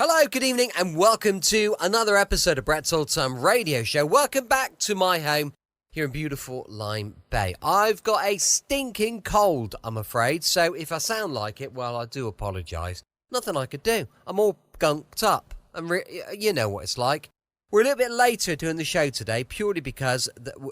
Hello, good evening, and welcome to another episode of Brett's Old Time Radio Show. Welcome back to my home here in beautiful Lyme Bay. I've got a stinking cold, I'm afraid, so if I sound like it, well, I do apologise. Nothing I could do. I'm all gunked up, and you know what it's like. We're a little bit later doing the show today, purely because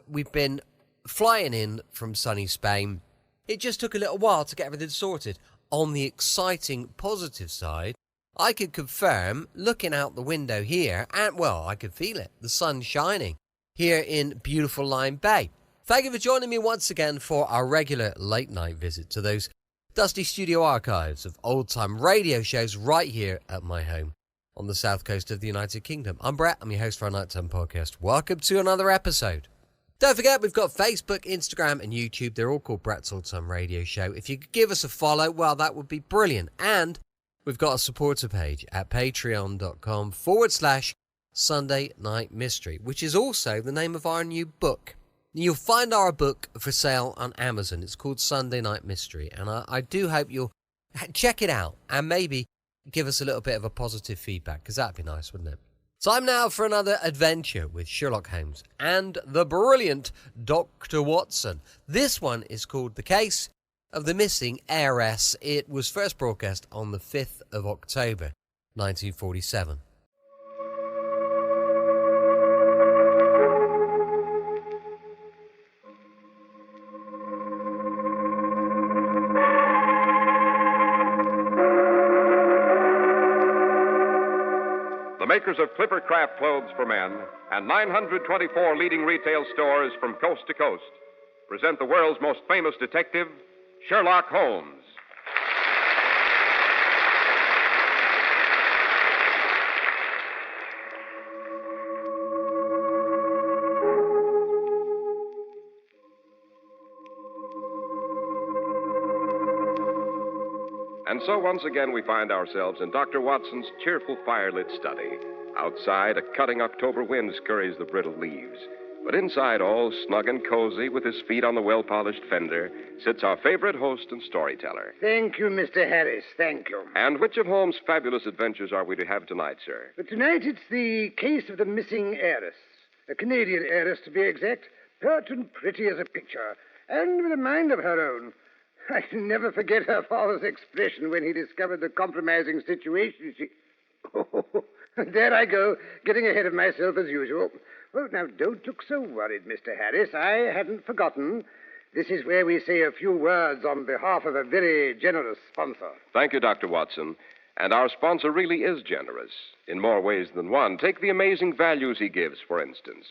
we've been flying in from sunny Spain. It just took a little while to get everything sorted. On the exciting, positive side, I could confirm, looking out the window here, and, well, I could feel it, the sun shining here in beautiful Lyme Bay. Thank you for joining me once again for our regular late-night visit to those dusty studio archives of old-time radio shows right here at my home on the south coast of the United Kingdom. I'm Brett, I'm your host for our Nighttime podcast. Welcome to another episode. Don't forget, we've got Facebook, Instagram, and YouTube. They're all called Brett's Old Time Radio Show. If you could give us a follow, well, that would be brilliant. And we've got a supporter page at patreon.com/Sunday Night Mystery, which is also the name of our new book. You'll find our book for sale on Amazon. It's called Sunday Night Mystery, and I do hope you'll check it out and maybe give us a little bit of a positive feedback, because that'd be nice, wouldn't it? Time now for another adventure with Sherlock Holmes and the brilliant Dr. Watson. This one is called The Case of the Missing Heiress. It was first broadcast on the 5th of October, 1947. The makers of Clipper Craft Clothes for Men and 924 leading retail stores from coast to coast present the world's most famous detective, Sherlock Holmes. And so once again we find ourselves in Dr. Watson's cheerful firelit study. Outside, a cutting October wind scurries the brittle leaves. But inside, all snug and cozy, with his feet on the well-polished fender, sits our favorite host and storyteller. Thank you, Mr. Heiress. Thank you. And which of Holmes' fabulous adventures are we to have tonight, sir? But tonight it's the case of the missing heiress. A Canadian heiress, to be exact. Pert and pretty as a picture. And with a mind of her own. I can never forget her father's expression when he discovered the compromising situation. Oh, there I go, getting ahead of myself as usual. Well, now, don't look so worried, Mr. Heiress. I hadn't forgotten. This is where we say a few words on behalf of a very generous sponsor. Thank you, Dr. Watson. And our sponsor really is generous, in more ways than one. Take the amazing values he gives, for instance.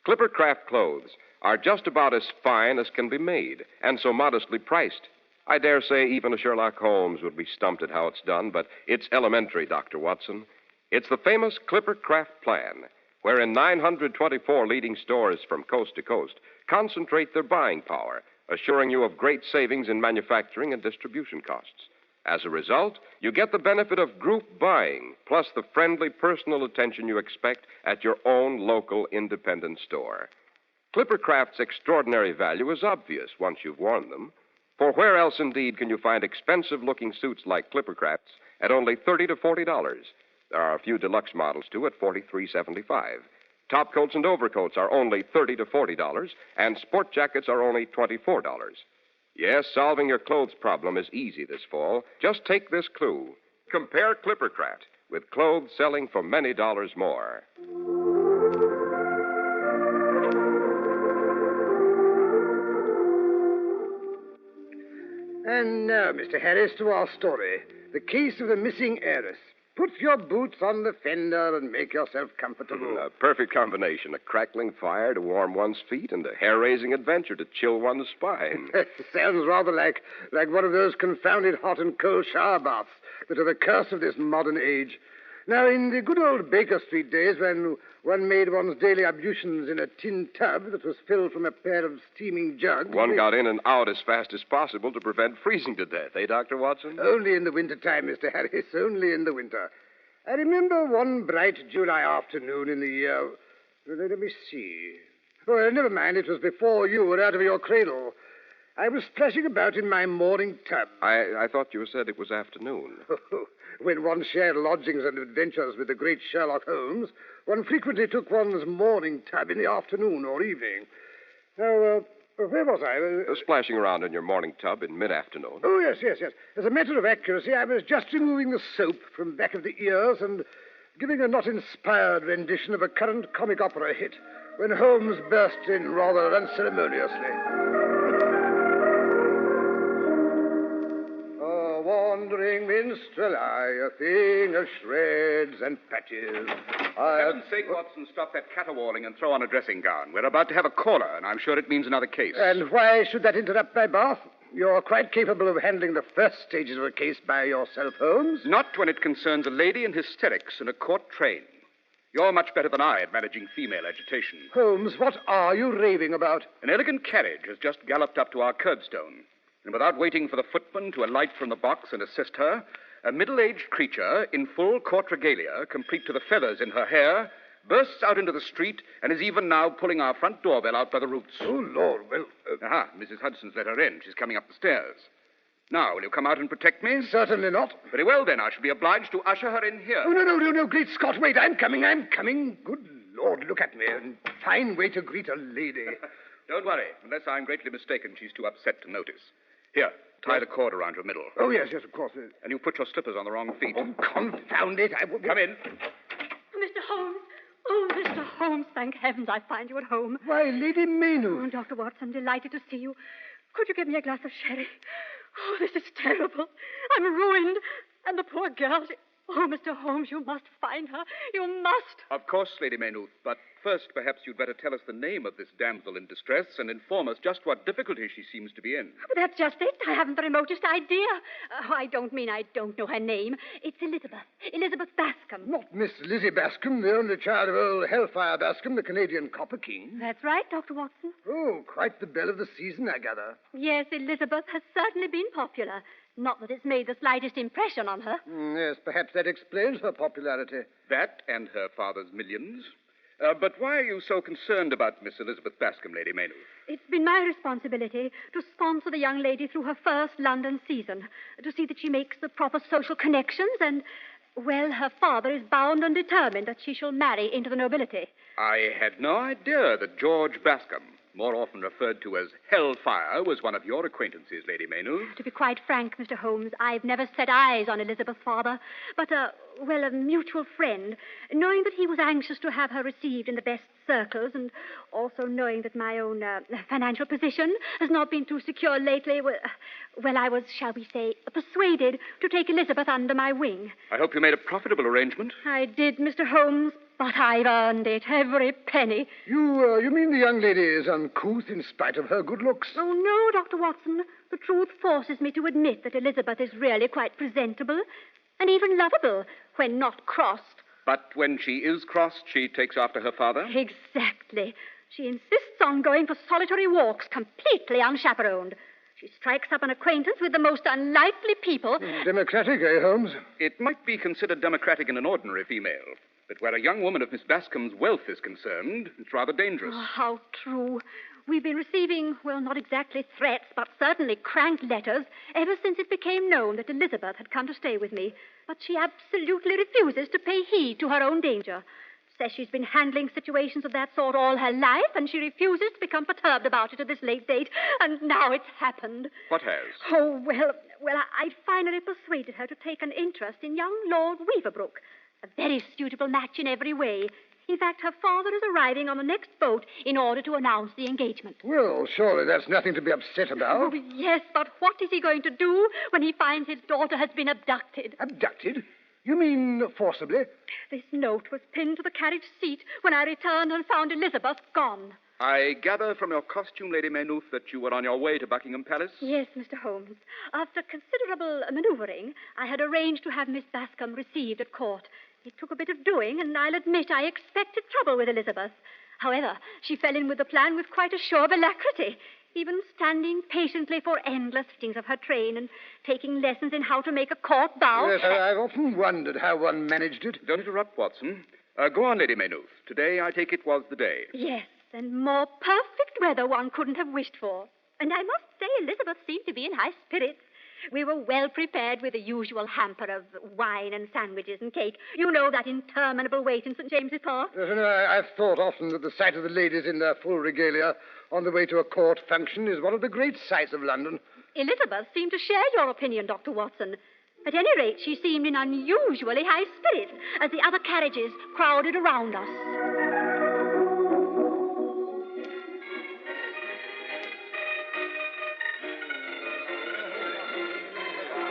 Clipper Craft Clothes are just about as fine as can be made, and so modestly priced. I dare say even a Sherlock Holmes would be stumped at how it's done, but it's elementary, Dr. Watson. It's the famous Clipper Craft Plan, wherein 924 leading stores from coast to coast concentrate their buying power, assuring you of great savings in manufacturing and distribution costs. As a result, you get the benefit of group buying, plus the friendly personal attention you expect at your own local independent store. Clipper Craft's extraordinary value is obvious once you've worn them. For where else, indeed, can you find expensive-looking suits like Clipper Craft's at only $30 to $40? There are a few deluxe models, too, at $43.75. Top coats and overcoats are only $30 to $40, and sport jackets are only $24. Yes, solving your clothes problem is easy this fall. Just take this clue. Compare Clipper Craft with clothes selling for many dollars more. And now, Mr. Heiress, to our story. The case of the missing heiress. Put your boots on the fender and make yourself comfortable. A perfect combination. A crackling fire to warm one's feet and a hair-raising adventure to chill one's spine. Sounds rather like one of those confounded hot and cold shower baths that are the curse of this modern age. Now, in the good old Baker Street days, when one made one's daily ablutions in a tin tub that was filled from a pair of steaming jugs... One got in and out as fast as possible to prevent freezing to death, eh, Dr. Watson? Only in the winter-time, Mr. Harris, only in the winter. I remember one bright July afternoon in the year... Let me see. Oh, never mind, it was before you were out of your cradle. I was splashing about in my morning tub. I thought you said it was afternoon. When one shared lodgings and adventures with the great Sherlock Holmes, one frequently took one's morning tub in the afternoon or evening. Now, where was I? Splashing around in your morning tub in mid-afternoon. Oh, yes. As a matter of accuracy, I was just removing the soap from back of the ears and giving a not-inspired rendition of a current comic opera hit when Holmes burst in rather unceremoniously. A wandering minstrel, a thing of shreds and patches. For heaven's sake, Watson, stop that caterwauling and throw on a dressing gown. We're about to have a caller, and I'm sure it means another case. And why should that interrupt my bath? You're quite capable of handling the first stages of a case by yourself, Holmes. Not when it concerns a lady in hysterics in a court train. You're much better than I at managing female agitation. Holmes, what are you raving about? An elegant carriage has just galloped up to our curbstone, and without waiting for the footman to alight from the box and assist her, a middle-aged creature in full court regalia, complete to the feathers in her hair, bursts out into the street and is even now pulling our front doorbell out by the roots. Oh, Lord, well... Aha, Mrs. Hudson's let her in. She's coming up the stairs. Now, will you come out and protect me? Certainly not. Very well, then. I shall be obliged to usher her in here. Oh, no, great Scott, wait, I'm coming. Good Lord, look at me. A fine way to greet a lady. Don't worry. Unless I'm greatly mistaken, she's too upset to notice. Here, tie the cord around your middle. Oh, yes, of course. And you put your slippers on the wrong feet. Oh, confound it. Come in. Mr. Holmes. Oh, Mr. Holmes, thank heavens I find you at home. Why, Lady Maynooth. Oh, Dr. Watson, delighted to see you. Could you give me a glass of sherry? Oh, this is terrible. I'm ruined. And the poor girl... Oh, Mr. Holmes, you must find her. You must. Of course, Lady Maynooth. But first, perhaps you'd better tell us the name of this damsel in distress and inform us just what difficulty she seems to be in. But that's just it. I haven't the remotest idea. I don't mean I don't know her name. It's Elizabeth. Elizabeth Bascom. Not Miss Lizzie Bascom, the only child of old Hellfire Bascom, the Canadian Copper King. That's right, Dr. Watson. Oh, quite the belle of the season, I gather. Yes, Elizabeth has certainly been popular. Not that it's made the slightest impression on her. Yes, perhaps that explains her popularity. That and her father's millions. But why are you so concerned about Miss Elizabeth Bascom, Lady Maynooth? It's been my responsibility to sponsor the young lady through her first London season, to see that she makes the proper social connections and, well, her father is bound and determined that she shall marry into the nobility. I had no idea that George Bascom, more often referred to as Hellfire, was one of your acquaintances, Lady Maynooth. To be quite frank, Mr. Holmes, I've never set eyes on Elizabeth's father, but a mutual friend, knowing that he was anxious to have her received in the best circles, and also knowing that my own financial position has not been too secure lately, I was, shall we say, persuaded to take Elizabeth under my wing. I hope you made a profitable arrangement. I did, Mr. Holmes, but I've earned it, every penny. You mean the young lady is uncouth in spite of her good looks? Oh, no, Dr. Watson. The truth forces me to admit that Elizabeth is really quite presentable and even lovable when not crossed. But when she is crossed, she takes after her father? Exactly. She insists on going for solitary walks, completely unchaperoned. She strikes up an acquaintance with the most unlikely people. Democratic, eh, Holmes? It might be considered democratic in an ordinary female. But where a young woman of Miss Bascom's wealth is concerned, it's rather dangerous. Oh, how true. We've been receiving, well, not exactly threats, but certainly crank letters ever since it became known that Elizabeth had come to stay with me. But she absolutely refuses to pay heed to her own danger. Says she's been handling situations of that sort all her life, and she refuses to become perturbed about it at this late date. And now it's happened. What has? Oh, well, I finally persuaded her to take an interest in young Lord Weaverbrook. A very suitable match in every way. In fact, her father is arriving on the next boat in order to announce the engagement. Well, surely that's nothing to be upset about. Oh, yes, but what is he going to do when he finds his daughter has been abducted? Abducted? You mean forcibly? This note was pinned to the carriage seat when I returned and found Elizabeth gone. I gather from your costume, Lady Maynooth, that you were on your way to Buckingham Palace? Yes, Mr. Holmes. After considerable manoeuvring, I had arranged to have Miss Bascom received at court. It took a bit of doing, and I'll admit I expected trouble with Elizabeth. However, she fell in with the plan with quite a show of alacrity, even standing patiently for endless fittings of her train and taking lessons in how to make a court bow. Yes, I've often wondered how one managed it. Don't interrupt, Watson. Go on, Lady Maynooth. Today, I take it, was the day. Yes, and more perfect weather one couldn't have wished for. And I must say Elizabeth seemed to be in high spirits. We were well prepared with the usual hamper of wine and sandwiches and cake. You know, that interminable wait in St. James's Park. I've thought often that the sight of the ladies in their full regalia on the way to a court function is one of the great sights of London. Elizabeth seemed to share your opinion, Dr. Watson. At any rate, she seemed in unusually high spirits as the other carriages crowded around us.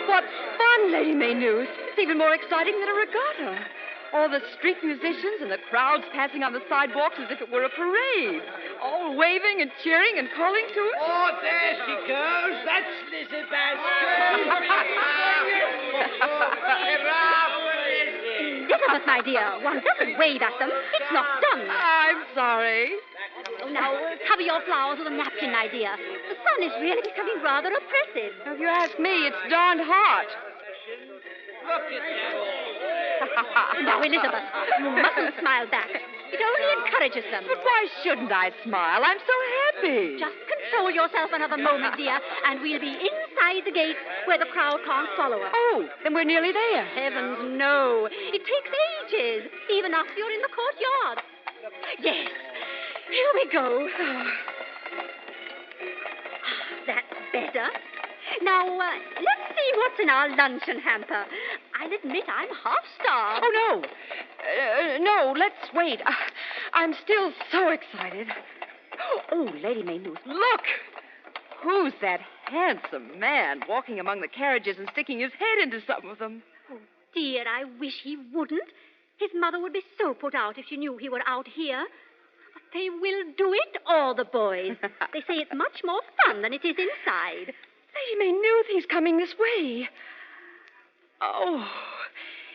What fun, Lady Maynooth. It's even more exciting than a regatta. All the street musicians and the crowds passing on the sidewalks as if it were a parade. All waving and cheering and calling to it. Oh, there she goes. That's Elizabeth. Elizabeth, my dear, one doesn't wave at them. It's not done. I'm sorry. Oh, now, cover your flowers with a napkin, my dear. The sun is really becoming rather oppressive. If you ask me, it's darned hot. Look at that. Now, Elizabeth, you mustn't smile back. It only encourages them. But why shouldn't I smile? I'm so happy. Just control yourself another moment, dear, and we'll be inside the gate where the crowd can't follow us. Oh, then we're nearly there. Heavens, no. It takes ages, even after you're in the courtyard. Yes. Here we go. That's better. Now, let's see what's in our luncheon hamper. I'll admit I'm half-starved. Oh, no. No, let's wait. I'm still so excited. Oh, Lady Maynooth, look! Who's that handsome man walking among the carriages and sticking his head into some of them? Oh, dear, I wish he wouldn't. His mother would be so put out if she knew he were out here. But they will do it, all the boys. They say it's much more fun than it is inside. Lady Maynooth, he's coming this way. Oh,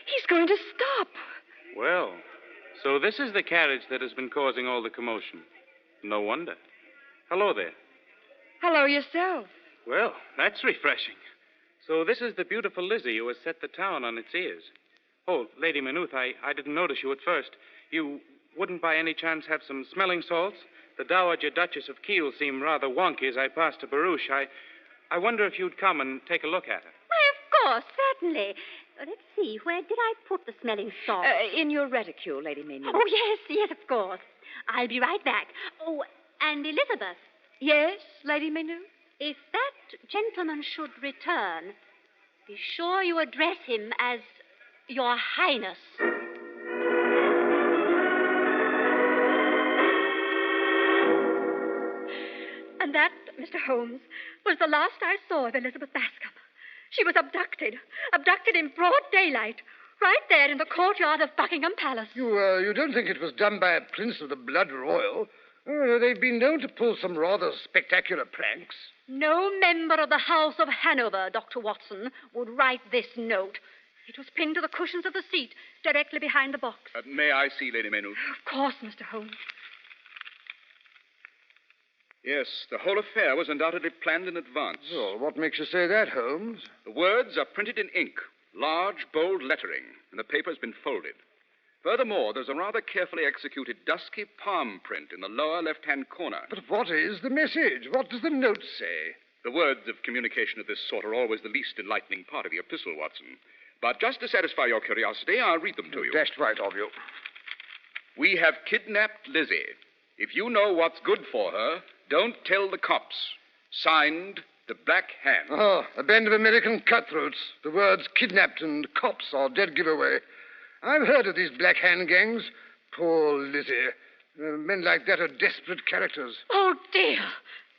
he's going to stop. Well, so this is the carriage that has been causing all the commotion. No wonder. Hello there. Hello yourself. Well, that's refreshing. So this is the beautiful Lizzie who has set the town on its ears. Oh, Lady Maynooth, I didn't notice you at first. You wouldn't by any chance have some smelling salts? The Dowager Duchess of Kiel seemed rather wonky as I passed a barouche. I wonder if you'd come and take a look at her. Why, of course, certainly. Let's see, where did I put the smelling salt? In your reticule, Lady Maynooth. Oh, yes, of course. I'll be right back. Oh, and Elizabeth. Yes, Lady Maynooth? If that gentleman should return, be sure you address him as Your Highness. And that, Mr. Holmes, was the last I saw of Elizabeth Bascom. She was abducted in broad daylight, right there in the courtyard of Buckingham Palace. You don't think it was done by a prince of the blood royal? They've been known to pull some rather spectacular pranks. No member of the House of Hanover, Dr. Watson, would write this note. It was pinned to the cushions of the seat, directly behind the box. May I see Lady Maynooth? Of course, Mr. Holmes. Yes, the whole affair was undoubtedly planned in advance. Well, what makes you say that, Holmes? The words are printed in ink, large, bold lettering, and the paper has been folded. Furthermore, there's a rather carefully executed dusky palm print in the lower left-hand corner. But what is the message? What does the note say? The words of communication of this sort are always the least enlightening part of the epistle, Watson. But just to satisfy your curiosity, I'll read them to you. Dashed right of you. We have kidnapped Lizzie. If you know what's good for her, don't tell the cops. Signed, the Black Hand. Oh, a band of American cutthroats. The words kidnapped and cops are dead giveaway. I've heard of these Black Hand gangs. Poor Lizzie. Men like that are desperate characters. Oh, dear.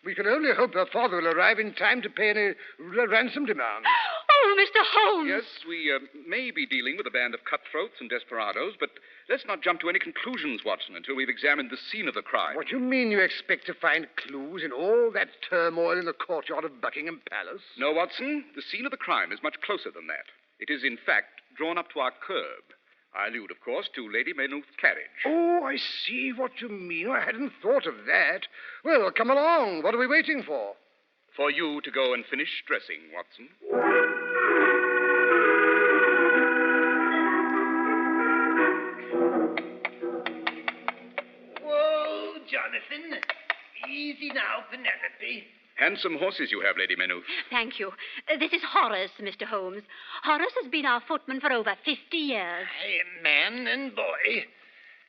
We can only hope her father will arrive in time to pay any ransom demands. Oh, Mr. Holmes. Yes, we may be dealing with a band of cutthroats and desperados, but let's not jump to any conclusions, Watson, until we've examined the scene of the crime. What do you mean you expect to find clues in all that turmoil in the courtyard of Buckingham Palace? No, Watson, the scene of the crime is much closer than that. It is, in fact, drawn up to our curb. I allude, of course, to Lady Maynooth's carriage. Oh, I see what you mean. I hadn't thought of that. Well, come along. What are we waiting for? For you to go and finish dressing, Watson. Whoa, Jonathan. Easy now, Penelope. Handsome horses you have, Lady Maynooth. Thank you. This is Horace, Mr. Holmes. Horace has been our footman for over 50 years. Man and boy.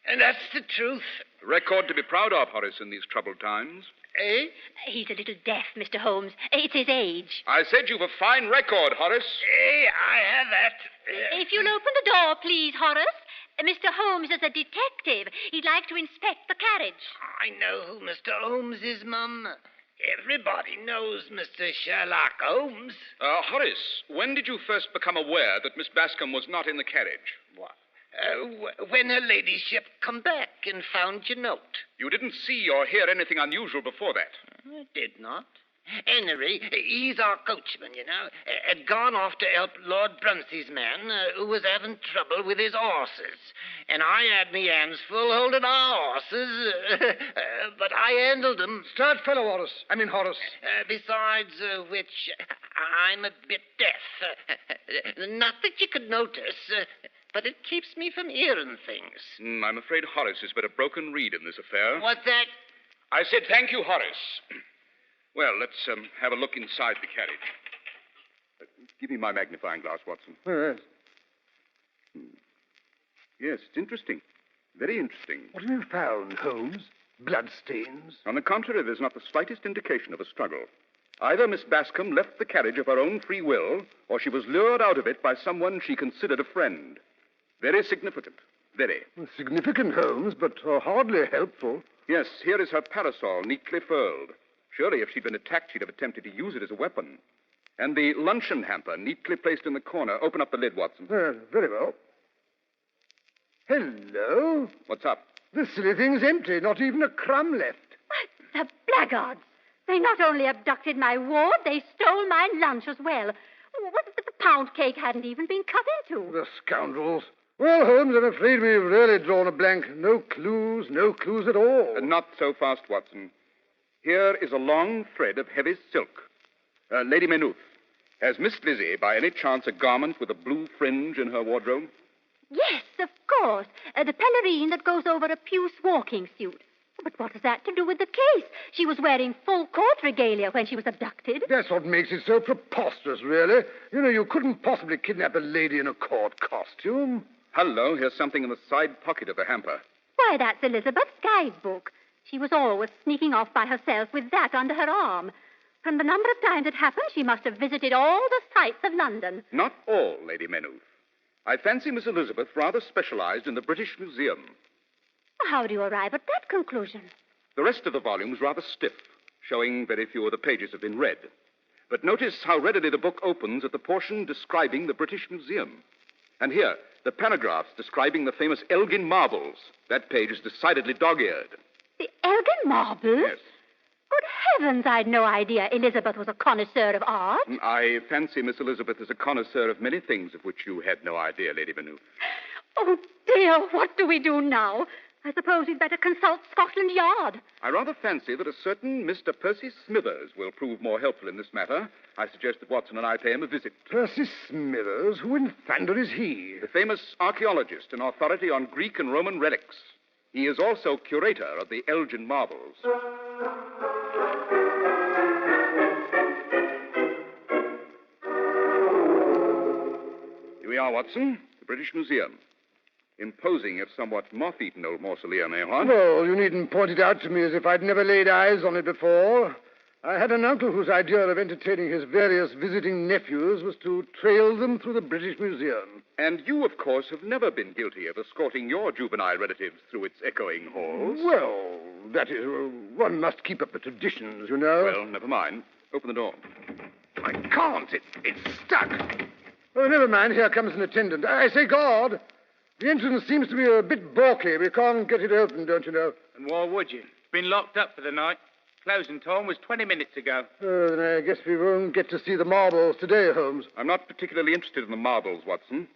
And that's the truth. A record to be proud of, Horace, in these troubled times. Eh? He's a little deaf, Mr. Holmes. It's his age. I said you've a fine record, Horace. I have that. If you'll open the door, please, Horace. Mr. Holmes is a detective. He'd like to inspect the carriage. I know who Mr. Holmes is, Mum. Everybody knows Mr. Sherlock Holmes. Horace, when did you first become aware that Miss Bascom was not in the carriage? What? When her ladyship come back and found your note. You didn't see or hear anything unusual before that? I did not. Henry, he's our coachman, you know, had gone off to help Lord Brunsey's man, who was having trouble with his horses. And I had me hands full holding our horses, but I handled them. Start fellow, Horace. Besides which, I'm a bit deaf. Not that you could notice, but it keeps me from hearing things. I'm afraid Horace has been a broken reed in this affair. What's that? I said thank you, Horace. Well, let's have a look inside the carriage. Give me my magnifying glass, Watson. Yes. Yes, it's interesting. Very interesting. What have you found, Holmes? Bloodstains? On the contrary, there's not the slightest indication of a struggle. Either Miss Bascom left the carriage of her own free will, or she was lured out of it by someone she considered a friend. Very significant. Very. Significant, Holmes, but hardly helpful. Yes, here is her parasol, neatly furled. Surely, if she'd been attacked, she'd have attempted to use it as a weapon. And the luncheon hamper, neatly placed in the corner. Open up the lid, Watson. Very well. Hello? What's up? The silly thing's empty, not even a crumb left. Why, the blackguards. They not only abducted my ward, they stole my lunch as well. The pound cake hadn't even been cut into. The scoundrels. Well, Holmes, I'm afraid we've really drawn a blank. No clues at all. Not so fast, Watson. Here is a long thread of heavy silk. Lady Maynooth, has Miss Lizzie, by any chance, a garment with a blue fringe in her wardrobe? Yes, of course. The pelerine that goes over a puce walking suit. But what has that to do with the case? She was wearing full court regalia when she was abducted. That's what makes it so preposterous, really. You know, you couldn't possibly kidnap a lady in a court costume. Hello, here's something in the side pocket of the hamper. Why, that's Elizabeth's guidebook. She was always sneaking off by herself with that under her arm. From the number of times it happened, she must have visited all the sights of London. Not all, Lady Maynooth. I fancy Miss Elizabeth rather specialized in the British Museum. How do you arrive at that conclusion? The rest of the volume's rather stiff, showing very few of the pages have been read. But notice how readily the book opens at the portion describing the British Museum. And here, the paragraphs describing the famous Elgin marbles. That page is decidedly dog-eared. The Elgin marbles? Yes. Good heavens, I'd no idea Elizabeth was a connoisseur of art. I fancy Miss Elizabeth is a connoisseur of many things of which you had no idea, Lady Maynooth. Oh, dear, what do we do now? I suppose we'd better consult Scotland Yard. I rather fancy that a certain Mr. Percy Smithers will prove more helpful in this matter. I suggest that Watson and I pay him a visit. Percy Smithers? Who in thunder is he? The famous archaeologist and authority on Greek and Roman relics. He is also curator of the Elgin marbles. Here we are, Watson, the British Museum. Imposing, if somewhat moth-eaten old mausoleum, eh, Juan? Well, you needn't point it out to me as if I'd never laid eyes on it before. I had an uncle whose idea of entertaining his various visiting nephews was to trail them through the British Museum. And you, of course, have never been guilty of escorting your juvenile relatives through its echoing halls. Well, that is, one must keep up the traditions, you know. Well, never mind. Open the door. I can't. It's stuck. Oh, never mind. Here comes an attendant. I say, guard. The entrance seems to be a bit balky. We can't get it open, don't you know? And why would you? It's been locked up for the night. Closing time was 20 minutes ago. Then I guess we won't get to see the marbles today, Holmes. I'm not particularly interested in the marbles, Watson.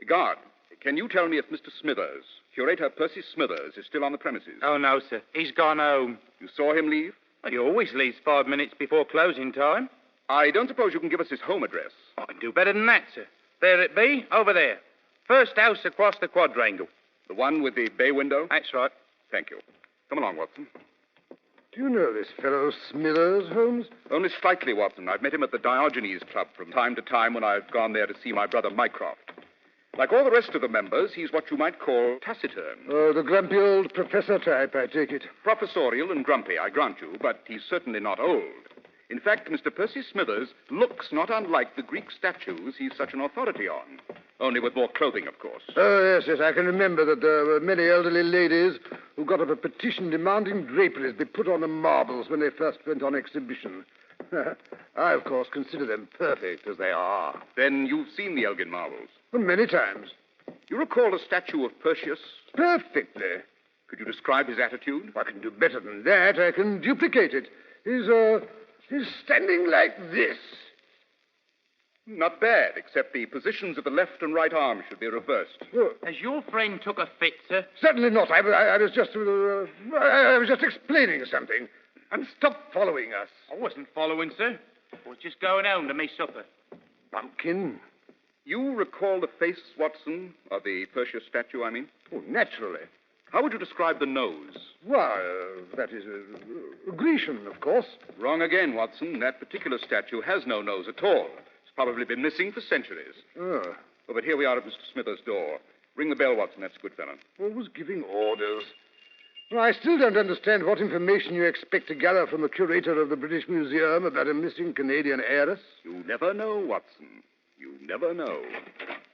Guard, can you tell me if Mr. Smithers, curator Percy Smithers, is still on the premises? Oh, no, sir. He's gone home. You saw him leave? Well, he always leaves 5 minutes before closing time. I don't suppose you can give us his home address. I can do better than that, sir. There it be, over there. First house across the quadrangle. The one with the bay window? That's right. Thank you. Come along, Watson. Do you know this fellow Smithers, Holmes? Only slightly, Watson. I've met him at the Diogenes Club from time to time when I've gone there to see my brother Mycroft. Like all the rest of the members, he's what you might call taciturn. Oh, the grumpy old professor type, I take it. Professorial and grumpy, I grant you, but he's certainly not old. In fact, Mr. Percy Smithers looks not unlike the Greek statues he's such an authority on. Only with more clothing, of course. Oh, yes, I can remember that there were many elderly ladies who got up a petition demanding draperies be put on the marbles when they first went on exhibition. I, of course, consider them perfect as they are. Then you've seen the Elgin marbles? Many times. You recall the statue of Perseus? Perfectly. Could you describe his attitude? I can do better than that. I can duplicate it. He's standing like this. Not bad, except the positions of the left and right arm should be reversed. Oh, Has your friend took a fit, sir? certainly not. I was just explaining something. And stop following us. I wasn't following, sir. I was just going home to my supper. Pumpkin? You recall the face, Watson, of the Perseus statue, I mean? Oh, naturally. How would you describe the nose? Why, that is Grecian, of course. Wrong again, Watson. That particular statue has no nose at all. It's probably been missing for centuries. Oh, Oh, but here we are at Mr. Smithers' door. Ring the bell, Watson. That's a good fellow. always giving orders. Well, I still don't understand what information you expect to gather from the curator of the British Museum about a missing Canadian heiress. You never know, Watson. You never know.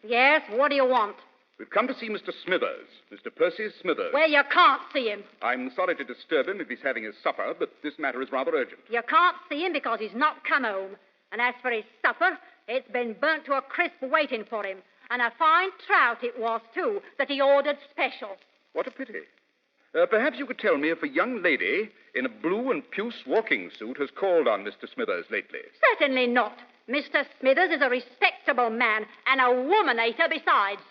Yes, what do you want? We've come to see Mr. Smithers, Mr. Percy Smithers. Well, you can't see him. I'm sorry to disturb him if he's having his supper, but this matter is rather urgent. You can't see him because he's not come home. And as for his supper, it's been burnt to a crisp waiting for him. And a fine trout it was, too, that he ordered special. What a pity. Perhaps you could tell me if a young lady in a blue and puce walking suit has called on Mr. Smithers lately. Certainly not. Mr. Smithers is a respectable man and a womanator besides.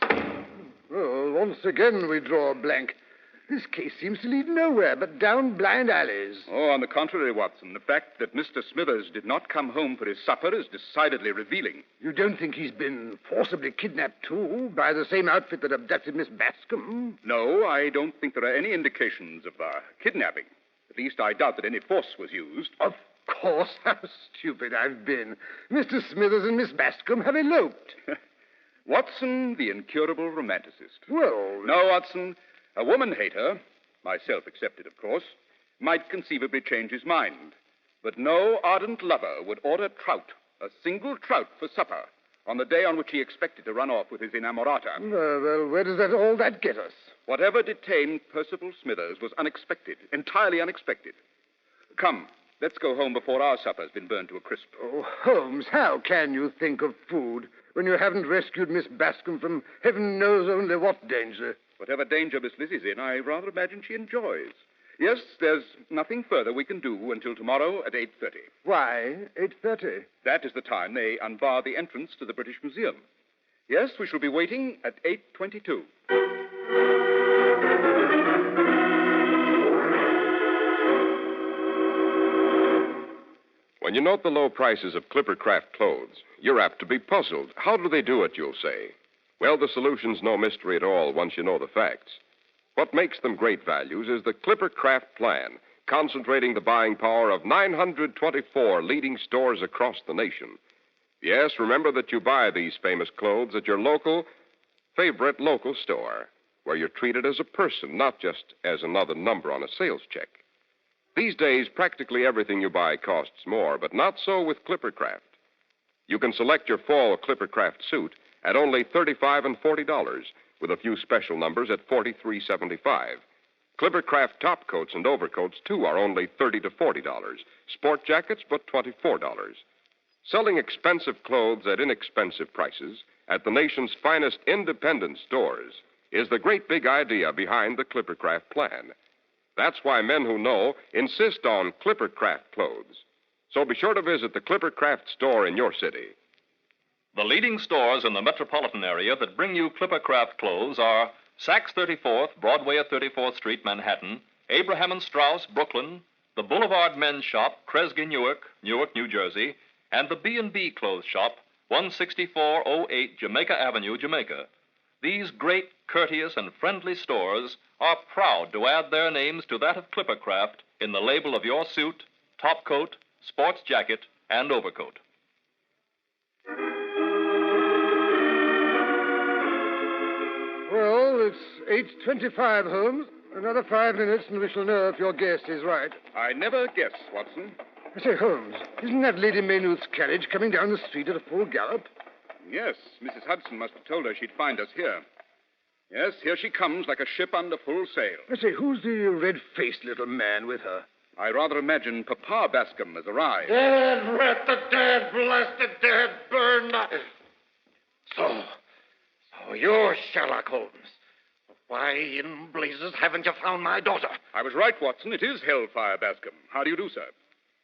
Oh, once again we draw a blank. This case seems to lead nowhere but down blind alleys. Oh, on the contrary, Watson. The fact that Mr. Smithers did not come home for his supper is decidedly revealing. You don't think he's been forcibly kidnapped, too, by the same outfit that abducted Miss Bascom? No, I don't think there are any indications of kidnapping. At least I doubt that any force was used. Of course. How stupid I've been. Mr. Smithers and Miss Bascom have eloped. Watson, the incurable romanticist. Well, No, Watson. A woman-hater, myself excepted, of course, might conceivably change his mind. But no ardent lover would order trout, a single trout for supper, on the day on which he expected to run off with his inamorata. well, where does all that get us? Whatever detained Percival Smithers was unexpected, entirely unexpected. Come, let's go home before our supper's been burned to a crisp. Oh, Holmes, how can you think of food when you haven't rescued Miss Bascom from heaven knows only what danger? Whatever danger Miss Lizzie's in, I rather imagine she enjoys. Yes, there's nothing further we can do until tomorrow at 8:30. Why 8:30? That is the time they unbar the entrance to the British Museum. Yes, we shall be waiting at 8:22. When you note the low prices of Clippercraft clothes, you're apt to be puzzled. How do they do it, you'll say? Well, the solution's no mystery at all once you know the facts. What makes them great values is the Clippercraft plan, concentrating the buying power of 924 leading stores across the nation. Yes, remember that you buy these famous clothes at your favorite local store, where you're treated as a person, not just as another number on a sales check. These days, practically everything you buy costs more, but not so with Clippercraft. You can select your fall Clippercraft suit at only $35 and $40, with a few special numbers at $43.75. Clippercraft top coats and overcoats, too, are only $30 to $40. Sport jackets, but $24. Selling expensive clothes at inexpensive prices at the nation's finest independent stores is the great big idea behind the Clippercraft plan. That's why men who know insist on Clippercraft clothes. So be sure to visit the Clippercraft store in your city. The leading stores in the metropolitan area that bring you Clippercraft clothes are Saks 34th, Broadway at 34th Street, Manhattan, Abraham and Straus, Brooklyn, the Boulevard Men's Shop, Kresge, Newark, New Jersey, and the B&B Clothes Shop, 16408 Jamaica Avenue, Jamaica. these great, courteous, and friendly stores are proud to add their names to that of Clippercraft in the label of your suit, top coat, sports jacket, and overcoat. Well, it's 8:25, Holmes. Another 5 minutes and we shall know if your guess is right. I never guess, Watson. I say, Holmes, isn't that Lady Maynooth's carriage coming down the street at a full gallop? Yes, Mrs. Hudson must have told her she'd find us here. Yes, here she comes like a ship under full sail. I say, who's the red-faced little man with her? I rather imagine Papa Bascom has arrived. Dead, rat the dead, blasted dead, burned. So you're Sherlock Holmes. Why in blazes haven't you found my daughter? I was right, Watson. It is Hellfire Bascom. How do you do, sir?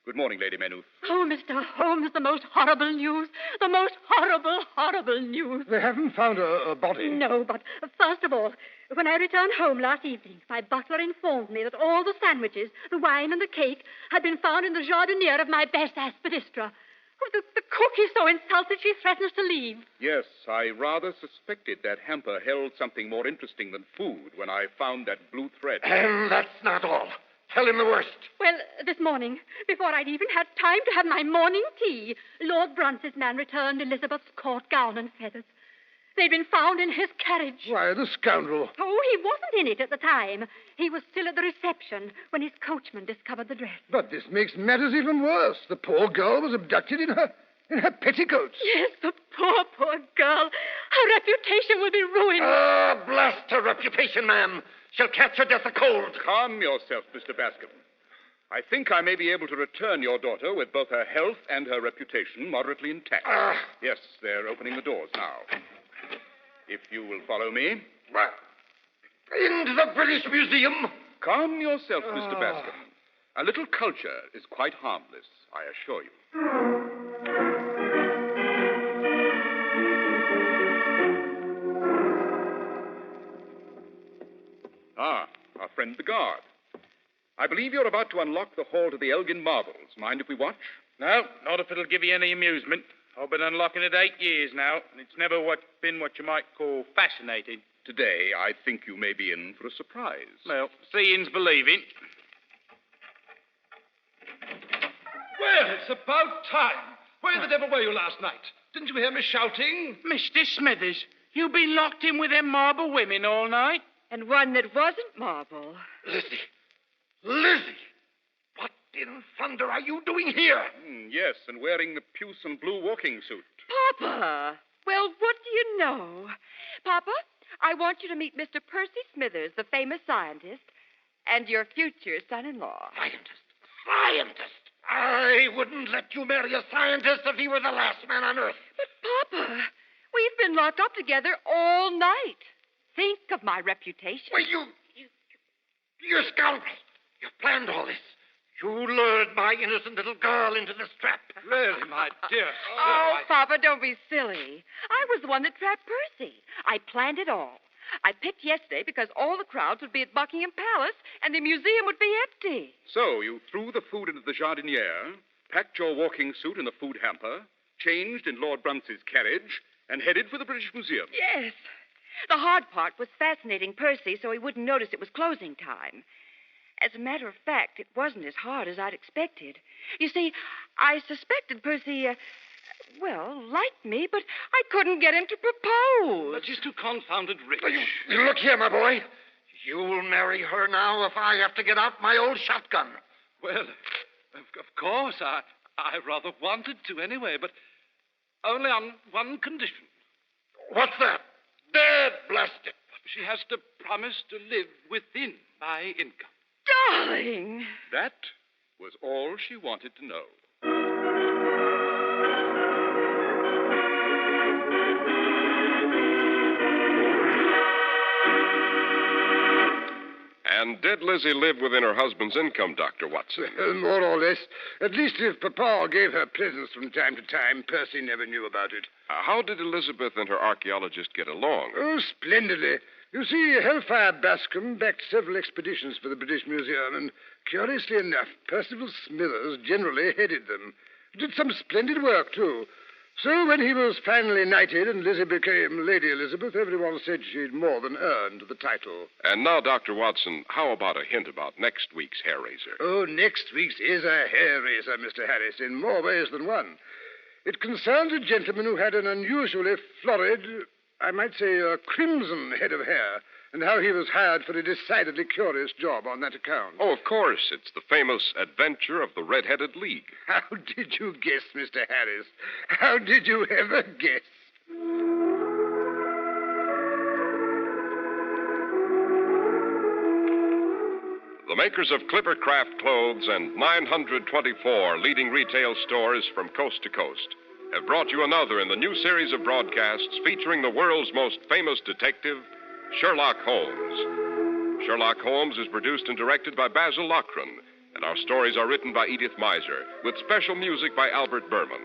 Good morning, Lady Maynooth. Oh, Mr. Holmes, the most horrible news. The most horrible, horrible news. They haven't found a body. No, but first of all, when I returned home last evening, my butler informed me that all the sandwiches, the wine and the cake had been found in the jardiniere of my best aspidistra. Oh, the cook is so insulted she threatens to leave. Yes, I rather suspected that hamper held something more interesting than food when I found that blue thread. And that's not all. Tell him the worst. Well, this morning, before I'd even had time to have my morning tea, Lord Bruns's man returned Elizabeth's court gown and feathers. They'd been found in his carriage. Why, the scoundrel. Oh, he wasn't in it at the time. He was still at the reception when his coachman discovered the dress. But this makes matters even worse. The poor girl was abducted in her petticoats. Yes, the poor girl. Her reputation will be ruined. Ah, blast her reputation, ma'am. She'll catch her death of cold. Calm yourself, Mr. Bascom. I think I may be able to return your daughter with both her health and her reputation moderately intact. Yes, they're opening the doors now. If you will follow me. What? Into the British Museum? Calm yourself, Mr. Bascom. A little culture is quite harmless, I assure you. Ah, our friend the guard. I believe you're about to unlock the hall to the Elgin Marbles. Mind if we watch? No, not if it'll give you any amusement. I've been unlocking it 8 years now, and it's never been what you might call fascinating. Today, I think you may be in for a surprise. Well, seeing's believing. Well, it's about time. Where the devil were you last night? Didn't you hear me shouting? Mr. Smithers, you've been locked in with them marble women all night? And one that wasn't marble. Lizzie! What in thunder are you doing here? Yes, and wearing the puce and blue walking suit. Papa! Well, what do you know? Papa, I want you to meet Mr. Percy Smithers, the famous scientist, and your future son-in-law. Scientist? I wouldn't let you marry a scientist if he were the last man on earth. But, Papa, we've been locked up together all night. Think of my reputation. Well, you scoundrel. You planned all this. You lured my innocent little girl into this trap. Really, my dear. Oh, Papa, don't be silly. I was the one that trapped Percy. I planned it all. I picked yesterday because all the crowds would be at Buckingham Palace and the museum would be empty. So you threw the food into the jardiniere, packed your walking suit in the food hamper, changed in Lord Bruns's carriage, and headed for the British Museum. Yes. The hard part was fascinating Percy so he wouldn't notice it was closing time. As a matter of fact, it wasn't as hard as I'd expected. You see, I suspected Percy, liked me, but I couldn't get him to propose. But she's too confounded rich. You look here, my boy. You'll marry her now if I have to get out my old shotgun. Well, of course, I rather wanted to anyway, but only on one condition. What's that? Dead, blast it. She has to promise to live within my income. Darling! That was all she wanted to know. And did Lizzie live within her husband's income, Dr. Watson? More or less. At least if Papa gave her presents from time to time, Percy never knew about it. How did Elizabeth and her archaeologist get along? Oh, splendidly. You see, Hellfire Bascom backed several expeditions for the British Museum, and curiously enough, Percival Smithers generally headed them. Did some splendid work, too. So when he was finally knighted and Lizzie became Lady Elizabeth, everyone said she'd more than earned the title. And now, Dr. Watson, how about a hint about next week's hair raiser? Oh, next week's is a hair raiser, Mr. Harris, in more ways than one. It concerns a gentleman who had an unusually florid, I might say a crimson head of hair, and how he was hired for a decidedly curious job on that account. Oh, of course. It's the famous adventure of the Red-Headed League. How did you guess, Mr. Harris? How did you ever guess? The makers of Clippercraft clothes and 924 leading retail stores from coast to coast have brought you another in the new series of broadcasts featuring the world's most famous detective, Sherlock Holmes. Sherlock Holmes is produced and directed by Basil Lochran, and our stories are written by Edith Miser, with special music by Albert Berman.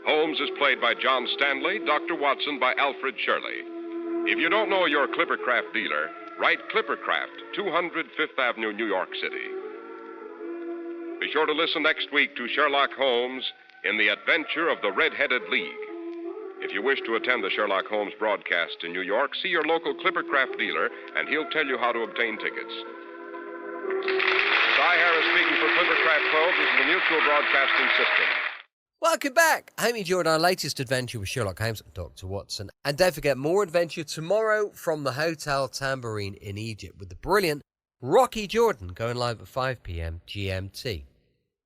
Holmes is played by John Stanley, Dr. Watson by Alfred Shirley. If you don't know your Clippercraft dealer, write Clippercraft, 200 Fifth Avenue, New York City. Be sure to listen next week to Sherlock Holmes in the adventure of the Red-Headed League. If you wish to attend the Sherlock Holmes broadcast in New York, see your local Clippercraft dealer, and he'll tell you how to obtain tickets. Cy Harris speaking for Clippercraft Clothes is the Mutual Broadcasting System. Welcome back. I hope you enjoyed our latest adventure with Sherlock Holmes and Dr. Watson. And don't forget, more adventure tomorrow from the Hotel Tambourine in Egypt with the brilliant Rocky Jordan going live at 5 p.m. GMT.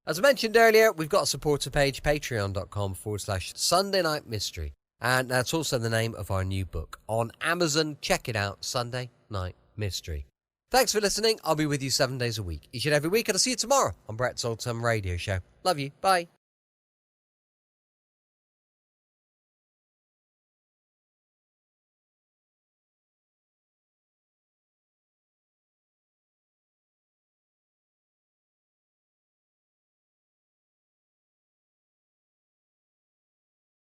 As I mentioned earlier, we've got a supporter page, patreon.com/Sunday Night Mystery. And that's also the name of our new book. On Amazon, check it out, Sunday Night Mystery. Thanks for listening. I'll be with you 7 days a week, each and every week. And I'll see you tomorrow on Brett's Old Time Radio Show. Love you. Bye.